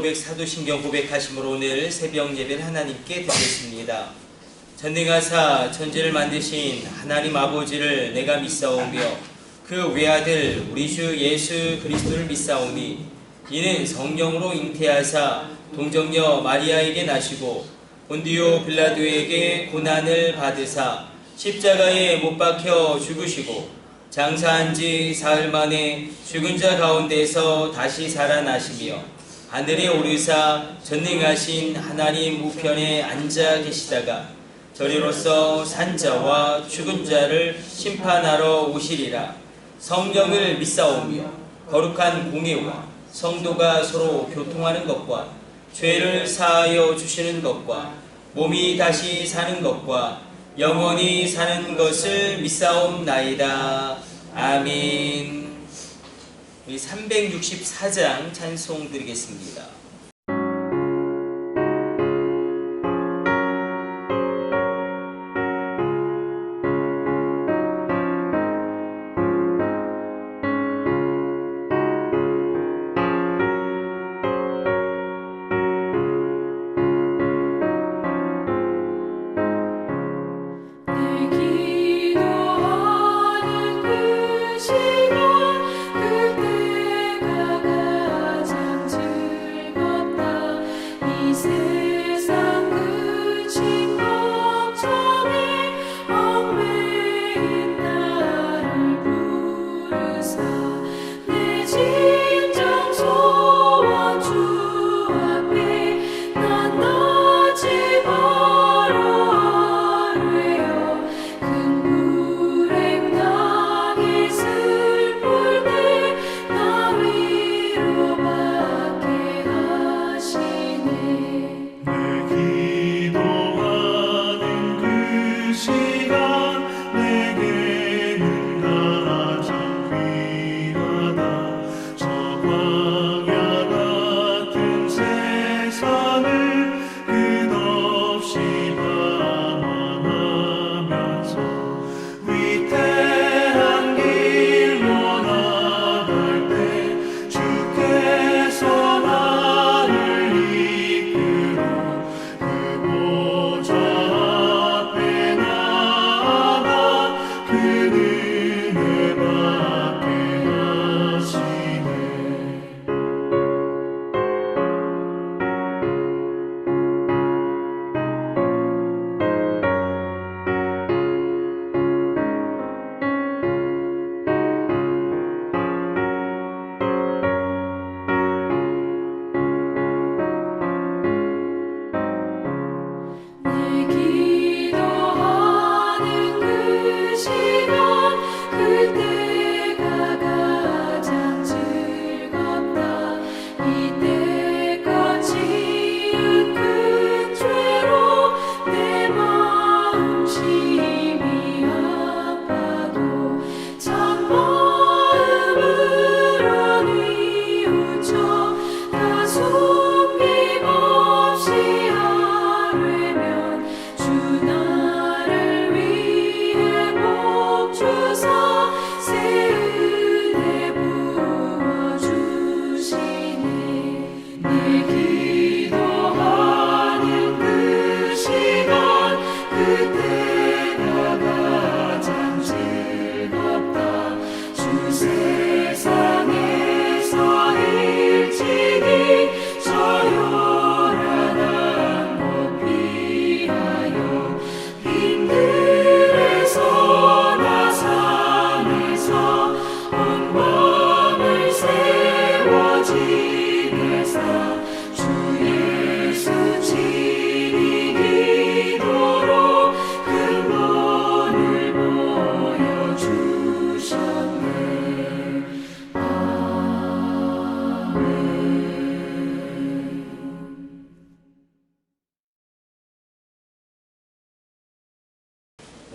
고백 사도신경 고백하심으로 오늘 새벽 예배를 하나님께 드리겠습니다. 전능하사 천지를 만드신 하나님 아버지를 내가 믿사오며 그 외아들 우리 주 예수 그리스도를 믿사오니 이는 성령으로 잉태하사 동정녀 마리아에게 나시고 본디오 빌라도에게 고난을 받으사 십자가에 못 박혀 죽으시고 장사한 지 사흘 만에 죽은 자 가운데서 다시 살아나시며 하늘에 오르사 전능하신 하나님 우편에 앉아 계시다가 저리로서 산자와 죽은 자를 심판하러 오시리라. 성령을 믿사오며 거룩한 공예와 성도가 서로 교통하는 것과 죄를 사하여 주시는 것과 몸이 다시 사는 것과 영원히 사는 것을 믿사옵나이다. 아멘. 우리 364장 찬송 드리겠습니다.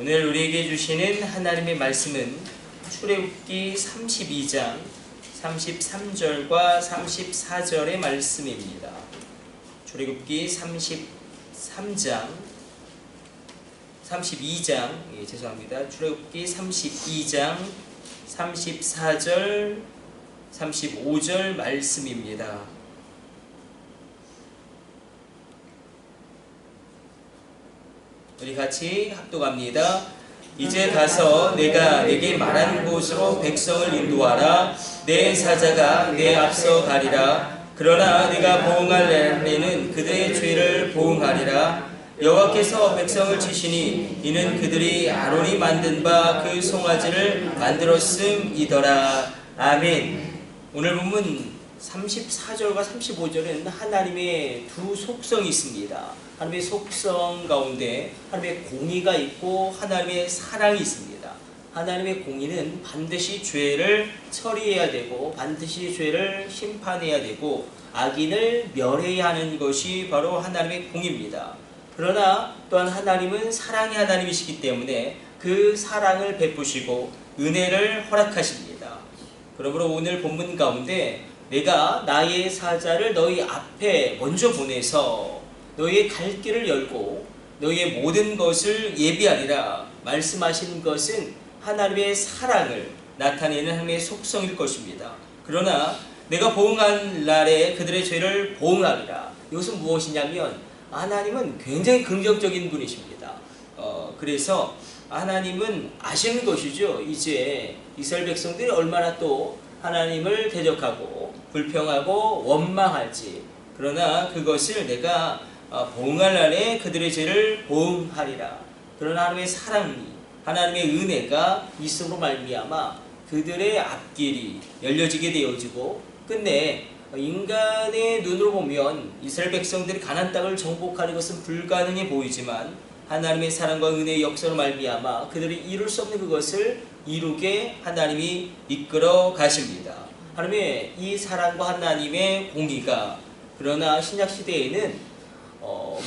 오늘 우리에게 주시는 하나님의 말씀은 출애굽기 32장 33절과 34절의 말씀입니다. 출애굽기 32장 출애굽기 32장 34절 35절 말씀입니다. 우리 같이 합독합니다. 이제 가서 내가 네게 말한 곳으로 백성을 인도하라. 내 사자가 내 앞서 가리라. 그러나 네가 보응할 날에는 그들의 죄를 보응하리라. 여호와께서 백성을 치시니 이는 그들이 아론이 만든 바 그 송아지를 만들었음이더라. 아멘. 오늘 본문 34절과 35절은 하나님의 두 속성이 있습니다. 하나님의 속성 가운데 하나님의 공의가 있고 하나님의 사랑이 있습니다. 하나님의 공의는 반드시 죄를 처리해야 되고 반드시 죄를 심판해야 되고 악인을 멸해야 하는 것이 바로 하나님의 공의입니다. 그러나 또한 하나님은 사랑의 하나님이시기 때문에 그 사랑을 베푸시고 은혜를 허락하십니다. 그러므로 오늘 본문 가운데 내가 나의 사자를 너희 앞에 먼저 보내서 너희의 갈 길을 열고 너희의 모든 것을 예비하리라 말씀하신 것은 하나님의 사랑을 나타내는 하나님의 속성일 것입니다. 그러나 내가 보응한 날에 그들의 죄를 보응하리라. 이것은 무엇이냐면 하나님은 굉장히 긍정적인 분이십니다. 그래서 하나님은 아시는 것이죠. 이제 이스라엘 백성들이 얼마나 또 하나님을 대적하고 불평하고 원망할지. 그러나 그것을 내가 보응할 날에 그들의 죄를 보응하리라. 그러나 하나님의 사랑이 하나님의 은혜가 있음으로 말미암아 그들의 앞길이 열려지게 되어지고 끝내 인간의 눈으로 보면 이스라엘 백성들이 가나안 땅을 정복하는 것은 불가능해 보이지만 하나님의 사랑과 은혜의 역사로 말미암아 그들이 이룰 수 없는 그것을 이루게 하나님이 이끌어 가십니다. 하나님의 이 사랑과 하나님의 공의가 그러나 신약시대에는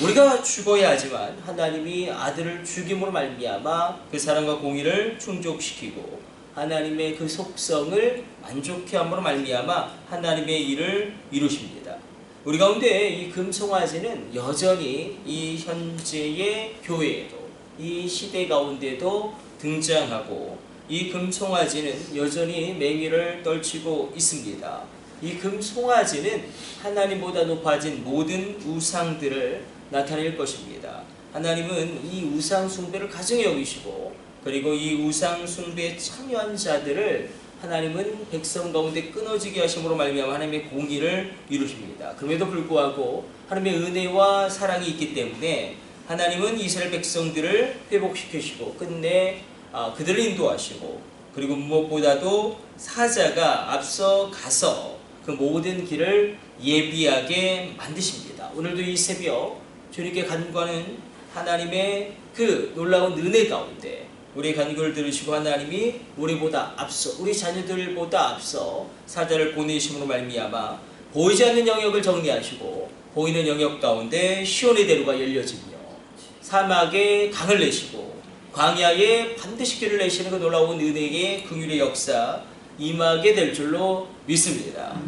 우리가 죽어야 하지만 하나님이 아들을 죽임으로 말미암아 그 사랑과 공의를 충족시키고 하나님의 그 속성을 만족해 함으로 말미암아 하나님의 일을 이루십니다. 우리 가운데 이 금송아지는 여전히 이 현재의 교회에도 이 시대 가운데도 등장하고 이 금송아지는 여전히 맹위를 떨치고 있습니다. 이 금송아지는 하나님보다 높아진 모든 우상들을 나타낼 것입니다. 하나님은 이 우상 숭배를 가증히 여기시고 그리고 이 우상 숭배에 참여한 자들을 하나님은 백성 가운데 끊어지게 하심으로 말미암아 하나님의 공의를 이루십니다. 그럼에도 불구하고 하나님의 은혜와 사랑이 있기 때문에 하나님은 이스라엘 백성들을 회복시키시고 끝내 그들을 인도하시고 그리고 무엇보다도 사자가 앞서 가서 그 모든 길을 예비하게 만드십니다. 오늘도 이 새벽 주님께 간구하는 하나님의 그 놀라운 은혜 가운데 우리의 간구를 들으시고 하나님이 우리보다 앞서 우리 자녀들보다 앞서 사자를 보내심으로 말미암아 보이지 않는 영역을 정리하시고 보이는 영역 가운데 시온의 대로가 열려지며 사막에 강을 내시고 광야에 반드시 길을 내시는 그 놀라운 은혜의 긍휼의 역사 임하게 될 줄로 믿습니다.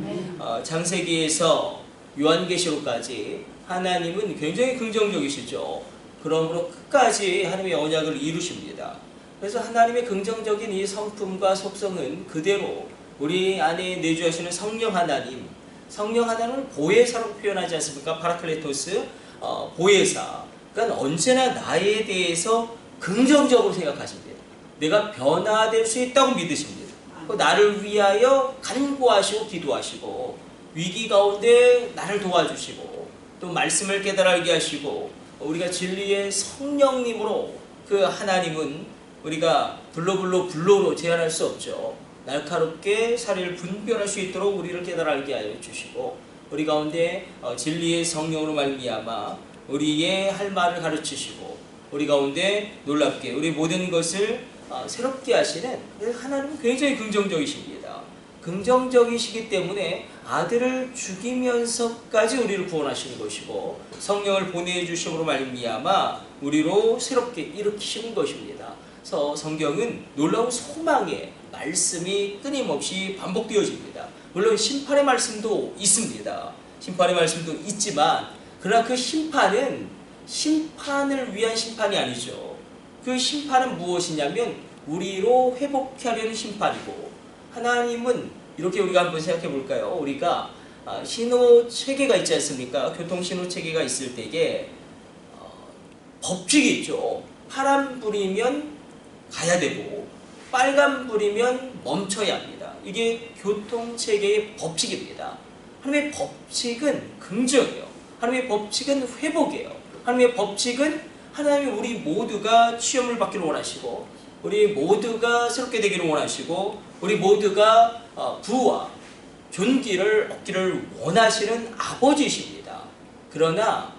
창세기에서 요한계시록까지 하나님은 굉장히 긍정적이시죠. 그러므로 끝까지 하나님의 언약을 이루십니다. 그래서 하나님의 긍정적인 이 성품과 속성은 그대로 우리 안에 내주하시는 성령 하나님, 성령 하나님을 보혜사로 표현하지 않습니까? 파라클레토스, 보혜사. 그러니까 언제나 나에 대해서 긍정적으로 생각하십니다. 내가 변화될 수 있다고 믿으십니다. 나를 위하여 간구하시고 기도하시고 위기 가운데 나를 도와주시고 또 말씀을 깨달아 알게 하시고 우리가 진리의 성령님으로 그 하나님은 우리가 불로로 제한할 수 없죠. 날카롭게 사리를 분별할 수 있도록 우리를 깨달아 알게 하여 주시고 우리 가운데 진리의 성령으로 말미암아 우리의 할 말을 가르치시고 우리 가운데 놀랍게 우리 모든 것을 새롭게 하시는 하나님은 굉장히 긍정적이십니다. 긍정적이시기 때문에 아들을 죽이면서까지 우리를 구원하시는 것이고 성령을 보내주심으로 말미암아 우리로 새롭게 일으키시는 것입니다. 그래서 성경은 놀라운 소망의 말씀이 끊임없이 반복되어집니다. 물론 심판의 말씀도 있습니다. 심판의 말씀도 있지만 그러나 그 심판은 심판을 위한 심판이 아니죠. 그 심판은 무엇이냐면 우리로 회복하려는 심판이고 하나님은 이렇게 우리가 한번 생각해 볼까요? 우리가 신호 체계가 있지 않습니까? 교통 신호 체계가 있을 때에 법칙이 있죠. 파란불이면 가야 되고 빨간불이면 멈춰야 합니다. 이게 교통체계의 법칙입니다. 하나님의 법칙은 긍정이에요. 하나님의 법칙은 회복이에요. 하나님의 법칙은 하나님이 우리 모두가 시험을 받기를 원하시고 우리 모두가 새롭게 되기를 원하시고 우리 모두가 부와 존귀를 얻기를 원하시는 아버지이십니다. 그러나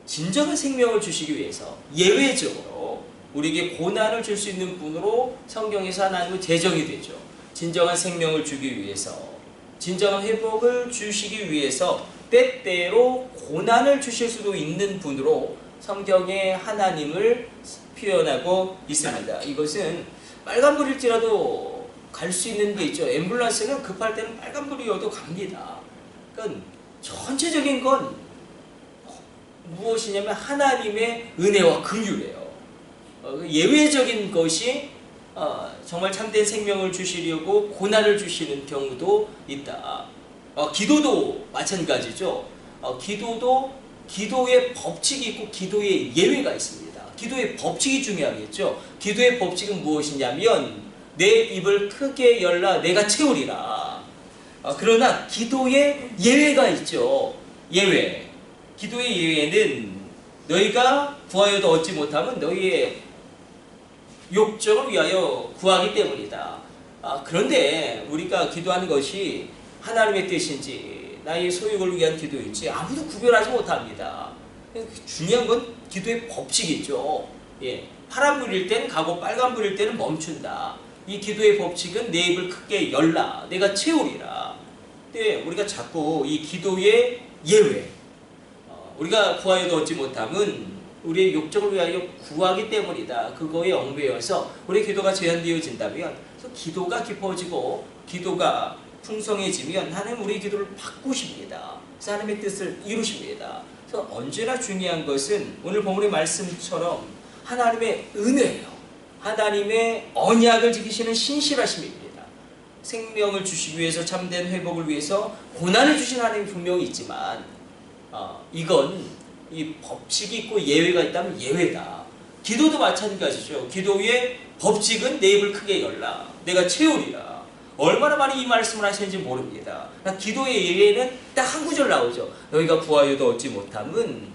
진정한 생명을 주시기 위해서 예외적으로 우리에게 고난을 줄 수 있는 분으로 성경에서 하나님은 제정이 되죠. 진정한 생명을 주기 위해서, 진정한 회복을 주시기 위해서 때때로 고난을 주실 수도 있는 분으로 성경에 하나님을 표현하고 있습니다. 이것은 빨간불일지라도 갈 수 있는 게 있죠. 앰뷸런스는 급할 때는 빨간불이어도 갑니다. 그러니까 전체적인 건 무엇이냐면 하나님의 은혜와 긍휼이에요. 예외적인 것이 정말 참된 생명을 주시려고 고난을 주시는 경우도 있다. 기도도 마찬가지죠. 기도도 기도의 법칙이 있고 기도의 예외가 있습니다. 기도의 법칙이 중요하겠죠. 기도의 법칙은 무엇이냐면 내 입을 크게 열라 내가 채우리라. 그러나 기도의 예외가 있죠. 예외. 기도의 예외는 너희가 구하여도 얻지 못하면 너희의 욕정을 위하여 구하기 때문이다. 그런데 우리가 기도하는 것이 하나님의 뜻인지 나의 소욕을 위한 기도인지 아무도 구별하지 못합니다. 중요한 건 기도의 법칙이죠. 파란불일 때는 가고 빨간불일 때는 멈춘다. 이 기도의 법칙은 내 입을 크게 열라 내가 채우리라. 근데 우리가 자꾸 이 기도의 예외, 우리가 구하여도 얻지 못함은 우리의 욕정을 위하여 구하기 때문이다. 그거에 얽매여서 우리의 기도가 제한되어진다면 기도가 깊어지고 기도가 풍성해지면 하나님 우리의 기도를 바꾸십니다. 그래서 하나님의 뜻을 이루십니다. 그래서 언제나 중요한 것은 오늘 본문의 말씀처럼 하나님의 은혜예요. 하나님의 언약을 지키시는 신실하심입니다. 생명을 주시기 위해서 참된 회복을 위해서 고난을 주신 하나님이 분명히 있지만 이건 이 법칙이 있고 예외가 있다면 예외다. 기도도 마찬가지죠. 기도의 법칙은 내 입을 크게 열라 내가 채우리라. 얼마나 많이 이 말씀을 하시는지 모릅니다. 기도의 예외는 딱 한 구절 나오죠. 너희가 구하여도 얻지 못함은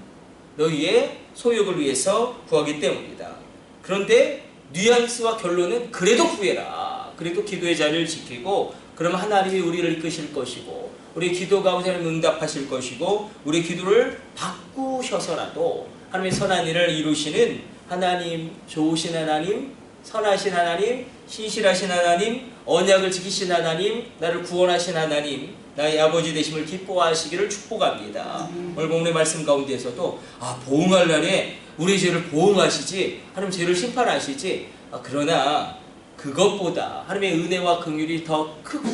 너희의 소욕을 위해서 구하기 때문이다. 그런데 뉘앙스와 결론은 그래도 구해라. 그래도 기도의 자리를 지키고 그러면 하나님이 우리를 이끄실 것이고 우리 기도 가운데 응답하실 것이고 우리 기도를 바꾸셔서라도 하나님의 선한 일을 이루시는 하나님, 좋으신 하나님, 선하신 하나님, 신실하신 하나님, 언약을 지키신 하나님, 나를 구원하신 하나님, 나의 아버지 되심을 기뻐하시기를 축복합니다. 오늘 본문의 말씀 가운데에서도 보응할 날에 우리의 죄를 보응하시지 하나님 죄를 심판하시지. 그러나 그것보다 하나님의 은혜와 긍휼이 더 크고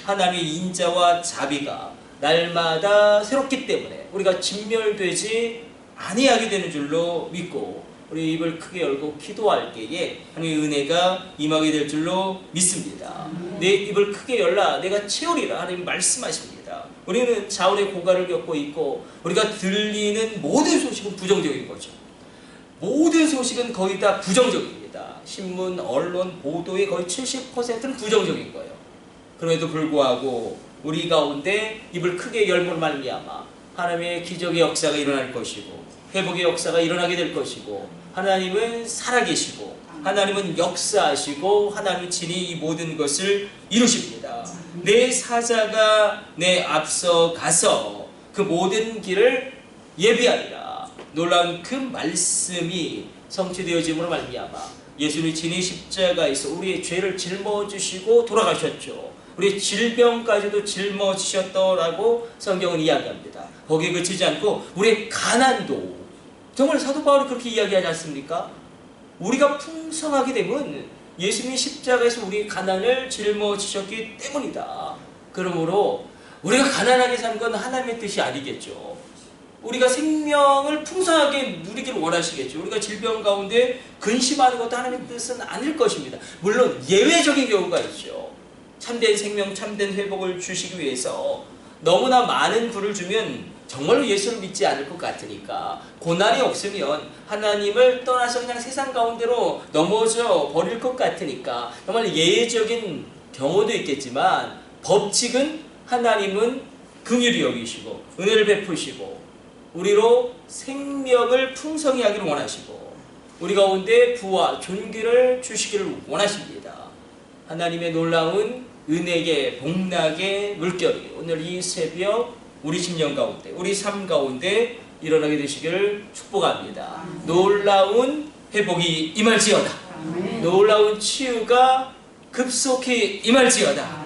하나님의 인자와 자비가 날마다 새롭기 때문에 우리가 진멸되지 아니하게 되는 줄로 믿고 우리 입을 크게 열고 기도할 때에 하나님의 은혜가 임하게 될 줄로 믿습니다. 내 입을 크게 열라 내가 채우리라 하나님 말씀하십니다. 우리는 자원의 고갈을 겪고 있고 우리가 들리는 모든 소식은 부정적인 거죠. 모든 소식은 거의 다 부정적입니다. 신문, 언론, 보도의 거의 70%는 부정적인 거예요. 그럼에도 불구하고 우리 가운데 입을 크게 열므로 말미암아 하나님의 기적의 역사가 일어날 것이고 회복의 역사가 일어나게 될 것이고 하나님은 살아계시고 하나님은 역사하시고 하나님은 친히 이 모든 것을 이루십니다. 내 사자가 내 앞서 가서 그 모든 길을 예비하리라. 놀라운 그 말씀이 성취되어짐으로 말미암아 예수님이 친히 십자가에서 우리의 죄를 짊어지시고 돌아가셨죠. 우리의 질병까지도 짊어지셨더라고 성경은 이야기합니다. 거기에 그치지 않고 우리의 가난도 정말 사도 바울이 그렇게 이야기하지 않습니까? 우리가 풍성하게 되면 예수님이 십자가에서 우리의 가난을 짊어지셨기 때문이다. 그러므로 우리가 가난하게 사는 건 하나님의 뜻이 아니겠죠. 우리가 생명을 풍성하게 누리기를 원하시겠죠. 우리가 질병 가운데 근심하는 것도 하나님의 뜻은 아닐 것입니다. 물론 예외적인 경우가 있죠. 참된 생명, 참된 회복을 주시기 위해서 너무나 많은 부를 주면 정말로 예수를 믿지 않을 것 같으니까 고난이 없으면 하나님을 떠나서 그냥 세상 가운데로 넘어져 버릴 것 같으니까 정말 예외적인 경우도 있겠지만 법칙은 하나님은 긍휼히 여기시고 은혜를 베푸시고 우리로 생명을 풍성히 하기를 원하시고 우리 가운데 부와 존귀를 주시기를 원하십니다. 하나님의 놀라운 은혜의 복락의 물결이 오늘 이 새벽 우리 심령 가운데 우리 삶 가운데 일어나게 되시기를 축복합니다. 놀라운 회복이 임할지어다. 놀라운 치유가 급속히 임할지어다.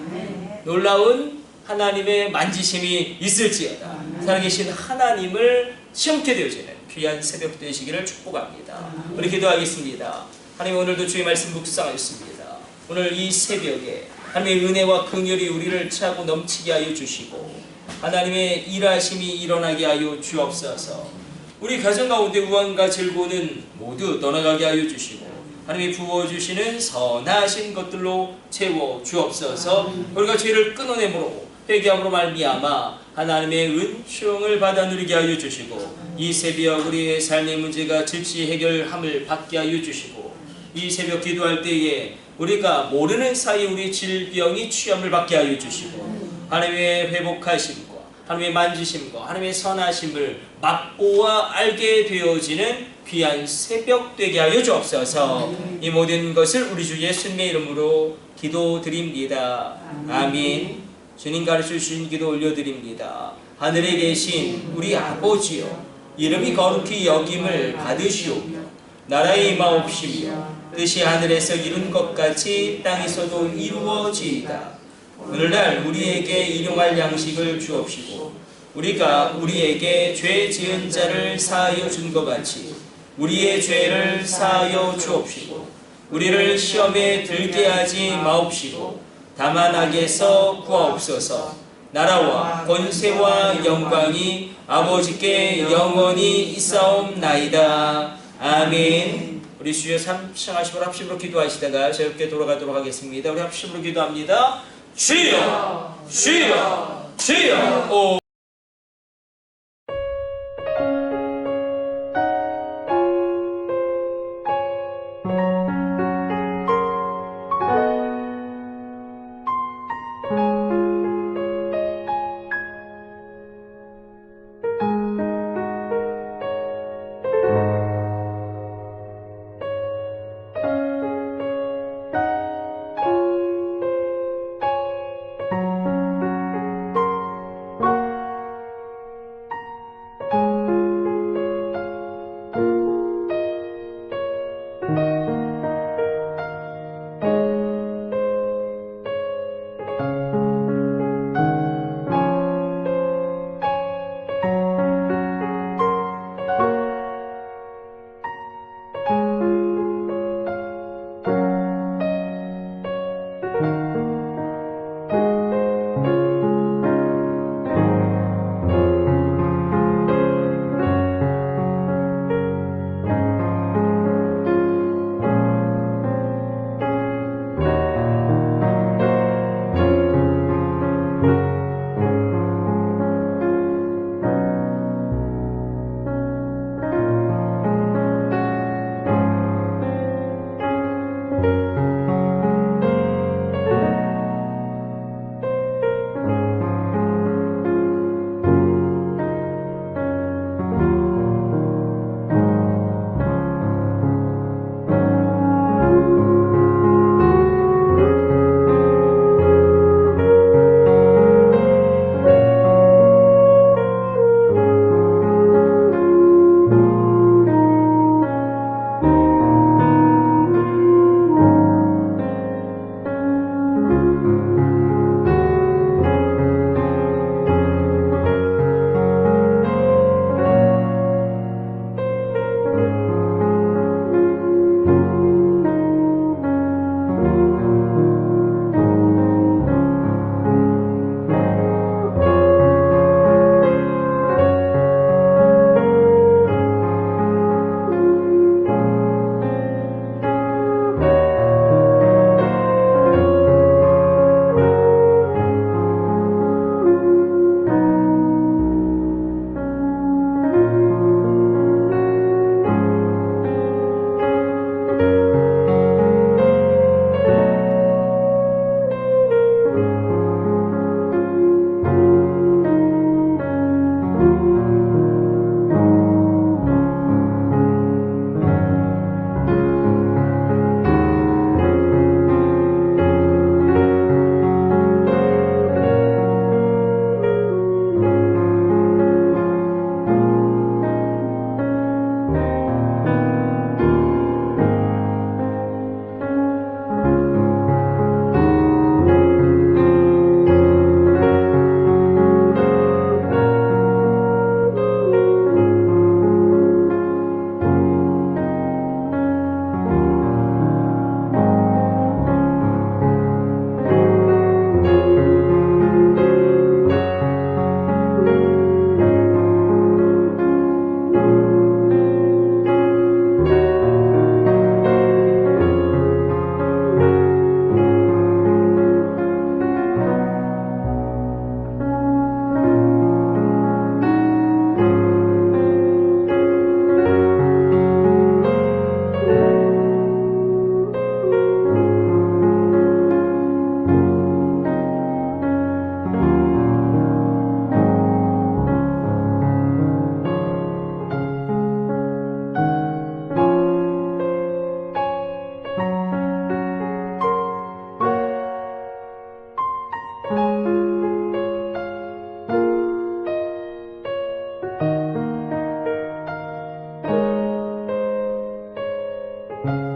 놀라운 하나님의 만지심이 있을지어다. 살아계신 하나님을 시험케 되어지는 귀한 새벽 되시기를 축복합니다. 우리 기도하겠습니다. 하나님 오늘도 주의 말씀 묵상하였습니다. 오늘 이 새벽에 하나님의 은혜와 긍휼이 우리를 차고 넘치게 하여 주시고 하나님의 일하심이 일어나게 하여 주옵소서. 우리 가정 가운데 우환과 질고는 모두 떠나가게 하여 주시고 하나님이 부어주시는 선하신 것들로 채워 주옵소서. 우리가 죄를 끊어내므로 회개함으로 말미암아 하나님의 은총을 받아 누리게 하여 주시고 이 새벽 우리의 삶의 문제가 즉시 해결함을 받게 하여 주시고 이 새벽 기도할 때에 우리가 모르는 사이 우리 질병이 취함을 받게 하여 주시고 하나님의 회복하심과 하나님의 만지심과 하나님의 선하심을 맛보아 알게 되어지는 귀한 새벽 되게 하여 주옵소서. 이 모든 것을 우리 주 예수님의 이름으로 기도드립니다. 아멘. 주님 가르쳐 주신 기도 올려드립니다. 하늘에 계신 우리 아버지여, 이름이 거룩히 여김을 받으시오며 나라의 임하옵시며 뜻이 하늘에서 이룬 것 같이 땅에서도 이루어지이다. 오늘날 우리에게 일용할 양식을 주옵시고 우리가 우리에게 죄 지은 자를 사하여 준 것 같이 우리의 죄를 사하여 주옵시고 우리를 시험에 들게 하지 마옵시고 다만 악에서 구하옵소서. 나라와 권세와 영광이 아버지께 영원히 있사옵나이다. 아멘. 우리 주여 삼창하시고 합심으로 기도하시다가 자유롭게 돌아가도록 하겠습니다. 우리 합심으로 기도합니다. 주여, 주여, 주여. 오. 네.